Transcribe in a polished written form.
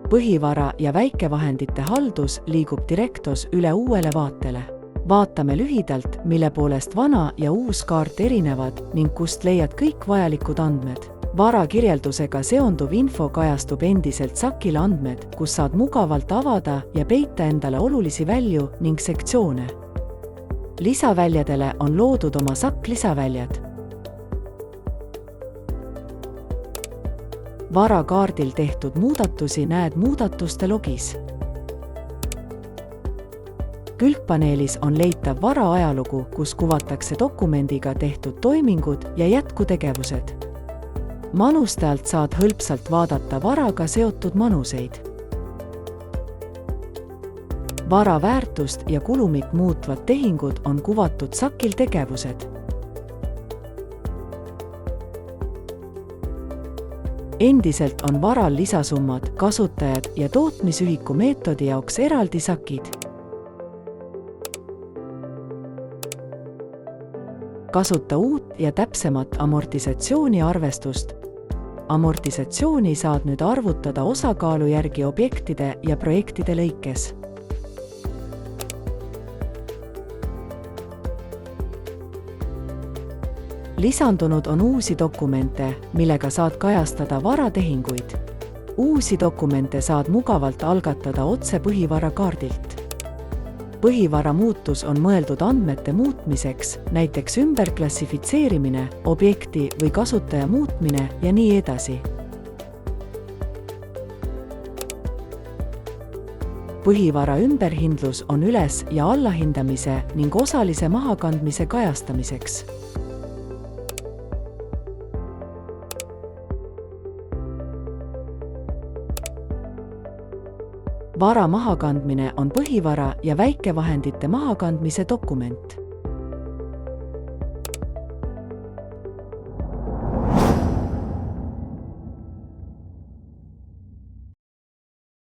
Põhivara ja väikevahendite haldus liigub Directos üle uuele vaatele. Vaatame lühidalt, mille poolest vana ja uus kaart erinevad ning kust leiad kõik vajalikud andmed. Vara kirjeldusega seonduv info kajastub endiselt SAK-il andmed, kus saad mugavalt avada ja peita endale olulisi välju ning sektsioone. Lisaväljadele on loodud oma SAK lisaväljad. Vara kaardil tehtud muudatusi näed muudatuste logis. Külgpaneelis on leitav vara ajalugu, kus kuvatakse dokumendiga tehtud toimingud ja jätkutegevused. Manuste alt saad hõlpsalt vaadata varaga seotud manuseid. Vara väärtust ja kulumit muutvad tehingud on kuvatud SAK-il tegevused. Endiselt on varal lisasummad, kasutajad ja tootmisühiku meetodi jaoks eraldi SAK-id. Kasuta uut ja täpsemat amortisatsiooni arvestust. Amortisatsiooni saad nüüd arvutada osakaalu järgi objektide ja projektide lõikes. Lisandunud on uusi dokumente, millega saad kajastada varatehinguid. Uusi dokumente saad mugavalt algatada otse põhivara kaardilt. Põhivara muutus on mõeldud andmete muutmiseks, näiteks ümberklassifitseerimine, objekti või kasutaja muutmine ja nii edasi. Põhivara ümberhindlus on üles- ja allahindamise ning osalise mahakandmise kajastamiseks. Vara mahakandmine on põhivara ja väikevahendite mahakandmise dokument.